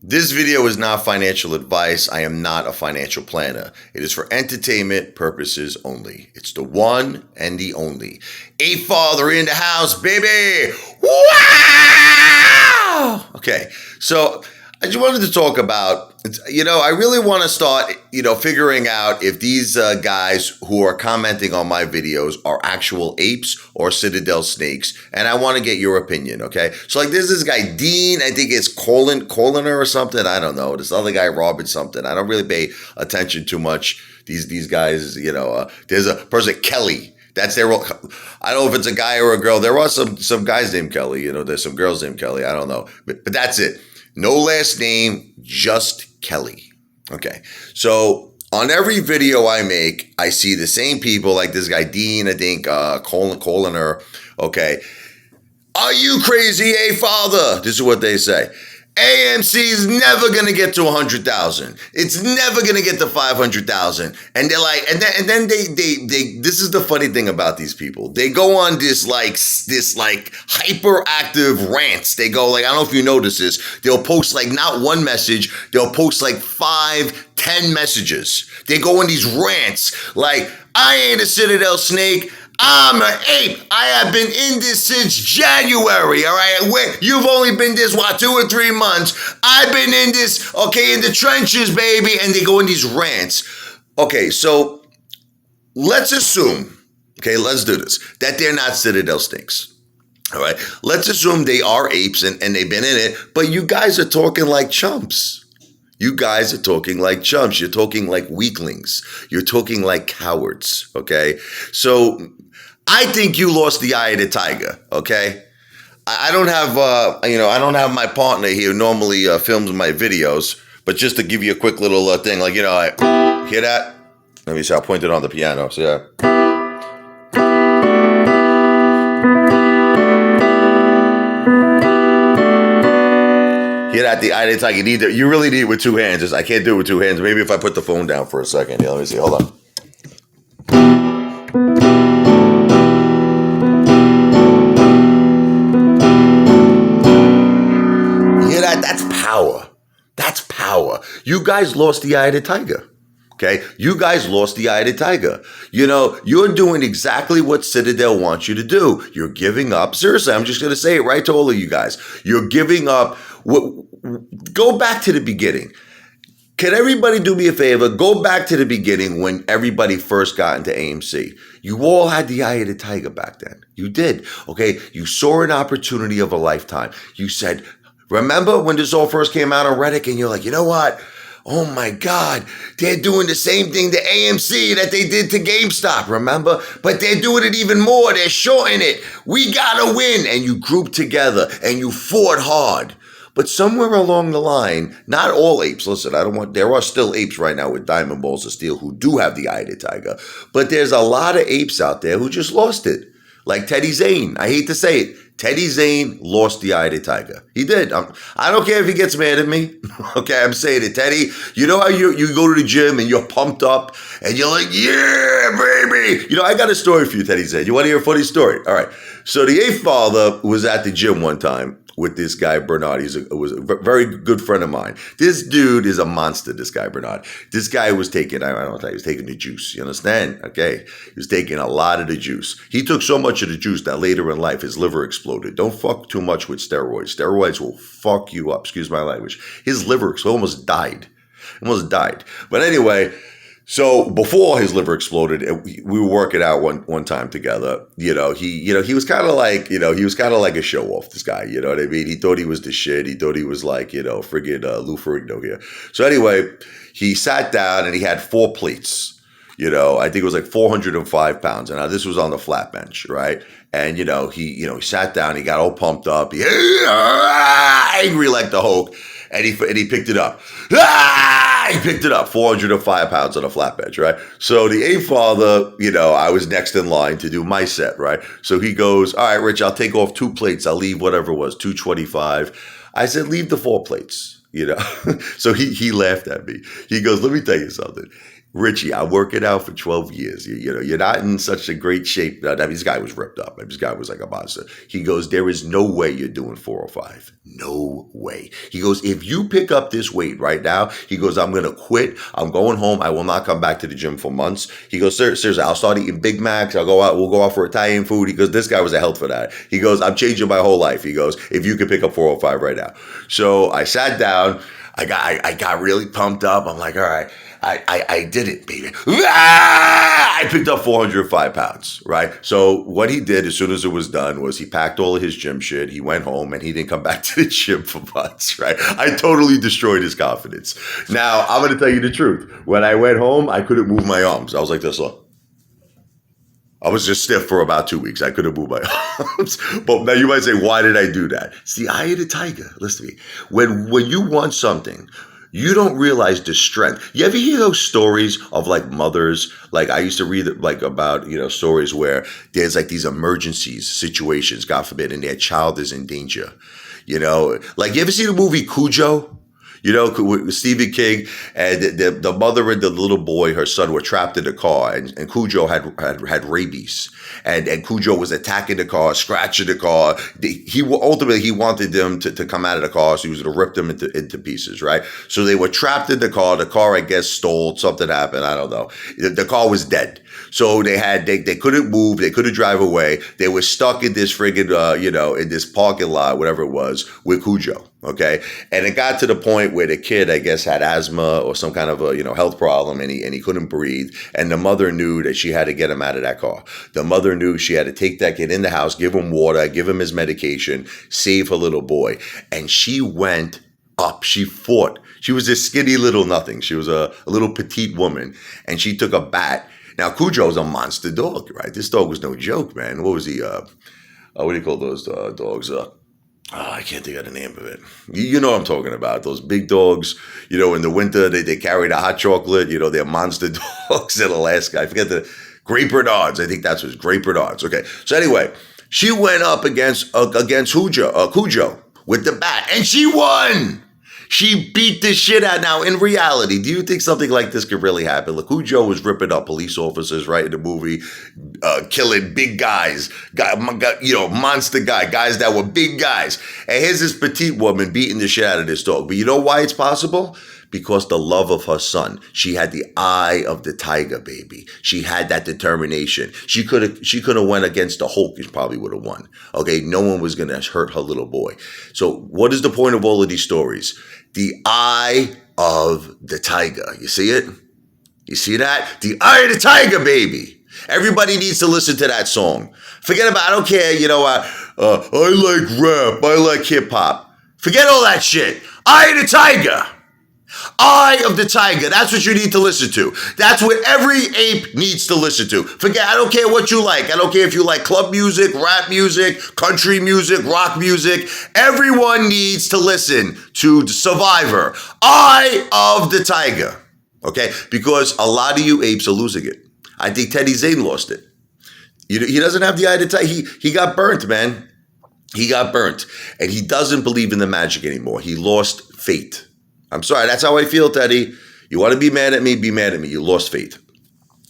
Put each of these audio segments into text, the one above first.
This video is not financial advice. I am not a financial planner. It is for entertainment purposes only. It's the one and the only. Ape Father in the house, baby! Wow! Okay, so I just wanted to talk about, I really want to start, figuring out if these guys who are commenting on my videos are actual apes or Citadel snakes. And I want to get your opinion, okay? So like there's this guy, Dean, I think it's Coliner or something. I don't know. This other guy, Robin something. I don't really pay attention too much. These guys, there's a person, Kelly. That's their role. I don't know if it's a guy or a girl. There are some guys named Kelly. There's some girls named Kelly. I don't know. But that's it. No last name, just Kelly. Okay. So on every video I make, I see the same people, like this guy, Dean, I think, Coliner. Okay. Are you crazy, Father? This is what they say. AMC is never going to get to 100,000. It's never going to get to 500,000. And they're like, and then they, this is the funny thing about these people. They go on this hyperactive rants. They go like, I don't know if you notice this. They'll post like not one message. They'll post like 5, 10 messages. They go on these rants like, I ain't a Citadel snake. I'm an ape. I have been in this since January, all right? You've only been this, 2 or 3 months. I've been in this, okay, in the trenches, baby. And they go in these rants. Okay, so let's assume, okay, let's do this, that they're not Citadel snakes, all right? Let's assume they are apes and they've been in it, but you guys are talking like chumps. You guys are talking like chumps. You're talking like weaklings. You're talking like cowards, okay? So I think you lost the eye of the tiger, okay? I don't have, I don't have my partner here who normally films my videos, but just to give you a quick little thing, like, I hear that? Let me see, I'll point it on the piano, so yeah. Hear that? The eye of the tiger. You really need it with 2 hands. I can't do it with 2 hands. Maybe if I put the phone down for a second. Yeah, let me see. Hold on. Hear that? That's power. That's power. You guys lost the eye of the tiger. Okay? You guys lost the eye of the tiger. You're doing exactly what Citadel wants you to do. You're giving up. Seriously, I'm just going to say it right to all of you guys. You're giving up. Go back to the beginning. Can everybody do me a favor? Go back to the beginning when everybody first got into AMC. You all had the eye of the tiger back then. You did. Okay? You saw an opportunity of a lifetime. You said, remember when this all first came out on Reddit and you're like, you know what? Oh my God, they're doing the same thing to AMC that they did to GameStop, remember? But they're doing it even more. They're shorting it. We gotta win. And you grouped together and you fought hard. But somewhere along the line, not all apes, listen, there are still apes right now with diamond balls of steel who do have the eye of the tiger. But there's a lot of apes out there who just lost it. Like Teddy Zane. I hate to say it. Teddy Zane lost the eye of the tiger. He did. I don't care if he gets mad at me. Okay, I'm saying it. Teddy, you know how you go to the gym and you're pumped up and you're like, yeah, baby. I got a story for you, Teddy Zane. You want to hear a funny story? All right. So the Ape Father was at the gym one time with this guy, Bernard. Was a very good friend of mine. This dude is a monster, this guy, Bernard. This guy was taking, I don't know, he was taking the juice. You understand? Okay. He was taking a lot of the juice. He took so much of the juice that later in life, his liver exploded. Don't fuck too much with steroids. Steroids will fuck you up. Excuse my language. His liver almost died. But anyway, so before his liver exploded, we were working out one time together. He was kind of like, a show off, this guy, you know what I mean? He thought he was the shit. He thought he was like, friggin' Lou Ferrigno here. So anyway, he sat down and he had 4 plates. I think it was like 405 pounds. And now this was on the flat bench, right? And, he sat down, he got all pumped up. He angry like the Hulk. And he picked it up. He picked it up, 405 pounds on a flat bench, right? So the Ape Father, I was next in line to do my set, right? So he goes, all right, Rich, I'll take off 2 plates. I'll leave whatever it was, 225. I said, leave the 4 plates, So he laughed at me. He goes, let me tell you something. Richie, I'm working out for 12 years. You know, you're not in such a great shape. I mean, this guy was ripped up. This guy was like a monster. He goes, there is no way you're doing 405. No way. He goes, if you pick up this weight right now, he goes, I'm going to quit. I'm going home. I will not come back to the gym for months. He goes, seriously, I'll start eating Big Macs. I'll go out. We'll go out for Italian food. He goes, this guy was a hell for that. He goes, I'm changing my whole life. He goes, if you could pick up 405 right now. So I sat down. I got really pumped up. I'm like, all right. I did it, baby. I picked up 405 pounds, right? So what he did as soon as it was done was he packed all of his gym shit. He went home and he didn't come back to the gym for months, right? I totally destroyed his confidence. Now, I'm going to tell you the truth. When I went home, I couldn't move my arms. I was like this, look. I was just stiff for about 2 weeks. I couldn't move my arms. But now you might say, why did I do that? It's the eye of the tiger. Listen to me. When you want something, you don't realize the strength. You ever hear those stories of like mothers? Like I used to read like about, stories where there's like these emergencies, situations, God forbid, and their child is in danger. Like you ever see the movie Cujo? With Stephen King, and the mother and the little boy, her son, were trapped in the car, and Cujo had rabies, and Cujo was attacking the car, scratching the car. He wanted them to come out of the car, so he was going to rip them into pieces, right? So they were trapped in the car. The car, I guess, stalled. Something happened. I don't know. The car was dead. So they couldn't move. They couldn't drive away. They were stuck in this friggin', in this parking lot, whatever it was, with Cujo. Okay. And it got to the point where the kid, I guess, had asthma or some kind of a, health problem, and he couldn't breathe. And the mother knew that she had to get him out of that car. The mother knew she had to take that kid in the house, give him water, give him his medication, save her little boy. And she went up. She fought. She was this skinny little nothing. She was a little petite woman, and she took a bat. Now, Cujo's a monster dog, right? This dog was no joke, man. What was he? What do you call those dogs? I can't think of the name of it. You know what I'm talking about. Those big dogs, in the winter, they carry the hot chocolate. They're monster dogs in Alaska. I forget the Great Bernards. I think that's what Great Bernards. Okay. So anyway, she went up against Cujo with the bat, and she won. She beat the shit out. Now, in reality, do you think something like this could really happen? Look, Cujo was ripping up police officers, right, in the movie, killing big guys, monster guys that were big guys. And here's this petite woman beating the shit out of this dog. But you know why it's possible? Because the love of her son. She had the eye of the tiger, baby. She had that determination. She could have went against the Hulk and probably would have won. Okay, no one was going to hurt her little boy. So what is the point of all of these stories? The eye of the tiger. You see it? You see that? The eye of the tiger, baby. Everybody needs to listen to that song. Forget about, I don't care, I like rap, I like hip hop. Forget all that shit. Eye of the tiger. Eye of the tiger. That's what you need to listen to. That's what every ape needs to listen to. Forget, I don't care what you like. I don't care if you like club music, rap music, country music, rock music. Everyone needs to listen to Survivor. Eye of the tiger. Okay? Because a lot of you apes are losing it. I think Teddy Zane lost it. He doesn't have the eye of the tiger. He got burnt, man. He got burnt. And he doesn't believe in the magic anymore. He lost faith. I'm sorry, that's how I feel, Teddy. You want to be mad at me, be mad at me. You lost faith.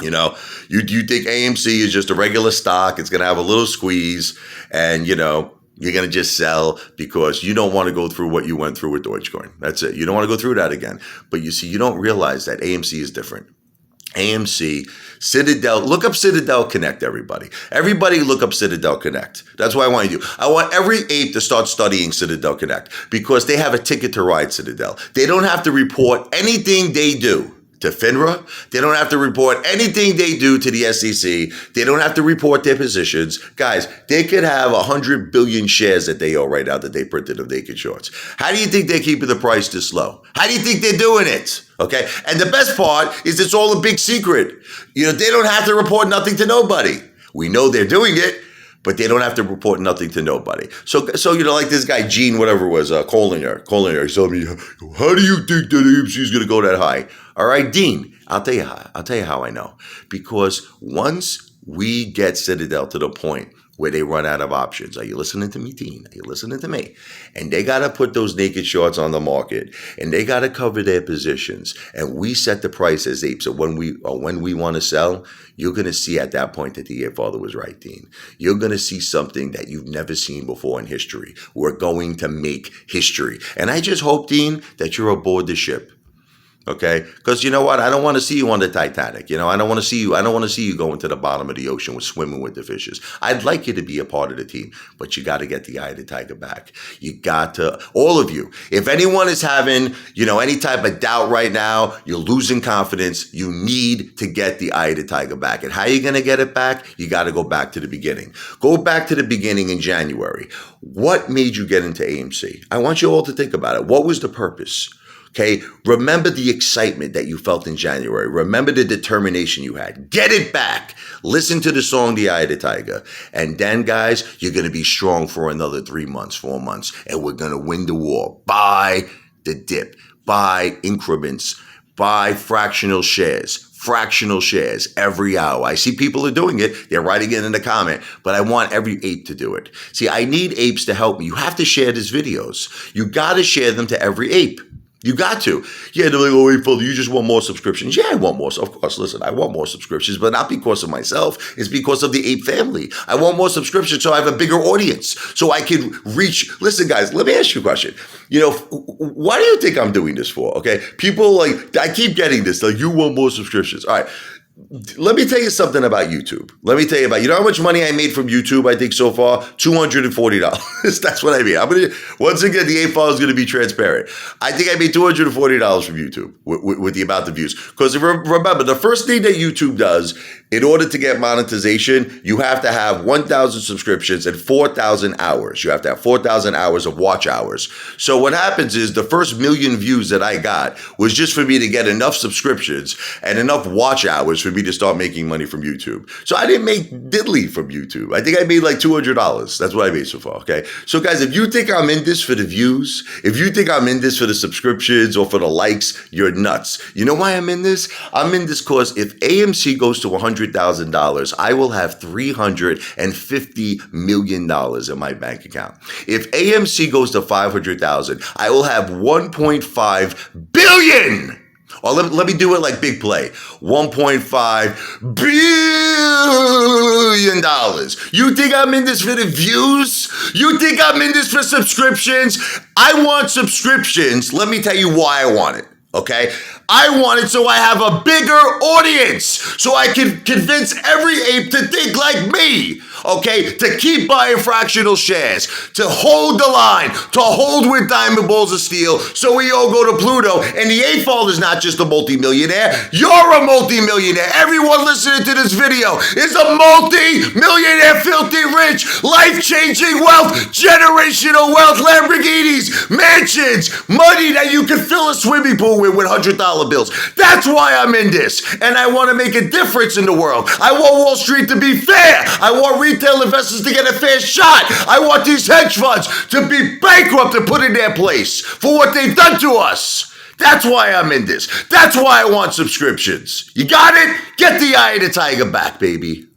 You think AMC is just a regular stock. It's going to have a little squeeze, and, you're going to just sell because you don't want to go through what you went through with Dogecoin. That's it. You don't want to go through that again. But you see, you don't realize that AMC is different. AMC, Citadel, look up Citadel Connect, everybody. Everybody look up Citadel Connect. That's what I want you to do. I want every ape to start studying Citadel Connect because they have a ticket to ride Citadel. They don't have to report anything they do to FINRA. They don't have to report anything they do to the SEC. They don't have to report their positions. Guys, they could have 100 billion shares that they owe right now that they printed of naked shorts. How do you think they're keeping the price this low? How do you think they're doing it? Okay. And the best part is it's all a big secret. They don't have to report nothing to nobody. We know they're doing it, but they don't have to report nothing to nobody. So like this guy, Gene, whatever it was, Collinger, he told me, how do you think that AMC is going to go that high? All right, Dean, I'll tell you how I know. Because once we get Citadel to the point where they run out of options. Are you listening to me, Dean? Are you listening to me? And they got to put those naked shorts on the market, and they got to cover their positions. And we set the price as apes. So when we want to sell, you're going to see at that point that the ape father was right, Dean. You're going to see something that you've never seen before in history. We're going to make history. And I just hope, Dean, that you're aboard the ship. Okay, because you know what? I don't want to see you on the Titanic. I don't want to see you. I don't want to see you going to the bottom of the ocean with swimming with the fishes. I'd like you to be a part of the team, but you got to get the eye of the tiger back. You got to, all of you. If anyone is having, any type of doubt right now, you're losing confidence. You need to get the eye of the tiger back. And how are you going to get it back? You got to go back to the beginning. Go back to the beginning in January. What made you get into AMC? I want you all to think about it. What was the purpose? Okay, remember the excitement that you felt in January. Remember the determination you had. Get it back. Listen to the song, The Eye of the Tiger. And then, guys, you're going to be strong for another 3 months, 4 months, and we're going to win the war. Buy the dip. Buy increments. Buy fractional shares every hour. I see people are doing it. They're writing it in the comment, but I want every ape to do it. See, I need apes to help me. You have to share these videos. You got to share them to every ape. You got to. Yeah, they're like, oh, wait, Father, you just want more subscriptions. Yeah, I want more. Of course, listen, I want more subscriptions, but not because of myself. It's because of the ape family. I want more subscriptions so I have a bigger audience, so I can reach. Listen, guys, let me ask you a question. Why do you think I'm doing this for? Okay, people I keep getting this. Like, you want more subscriptions. All right. Let me tell you something about YouTube. You know how much money I made from YouTube, I think, so far? $240. That's what I mean. Once again, the ape father is going to be transparent. I think I made $240 from YouTube with the amount of views. Because remember, the first thing that YouTube does, in order to get monetization, you have to have 1,000 subscriptions and 4,000 hours. You have to have 4,000 hours of watch hours. So what happens is the first million views that I got was just for me to get enough subscriptions and enough watch hours for me to start making money from YouTube. So I didn't make diddly from YouTube. I think I made like $200. That's what I made so far, okay? So guys, if you think I'm in this for the views, if you think I'm in this for the subscriptions or for the likes, you're nuts. You know why I'm in this? I'm in this because if AMC goes to $100,000, I will have $350 million in my bank account. If AMC goes to 500,000, I will have 1.5 billion. Or let me do it like big play. $1.5 billion. You think I'm in this for the views? You think I'm in this for subscriptions? I want subscriptions. Let me tell you why I want it. Okay? I want it so I have a bigger audience, so I can convince every ape to think like me, okay? To keep buying fractional shares, to hold the line, to hold with diamond balls of steel, so we all go to Pluto. And the ape father is not just a multimillionaire, you're a multimillionaire. Everyone listening to this video is a multi-millionaire, filthy rich, life-changing wealth, generational wealth, Lamborghinis, mansions, money that you can fill a swimming pool with $100 bills. That's why I'm in this. And I want to make a difference in the world. I want Wall Street to be fair. I want retail investors to get a fair shot. I want these hedge funds to be bankrupt and put in their place for what they've done to us. That's why I'm in this. That's why I want subscriptions. You got it? Get the eye of the tiger back, baby.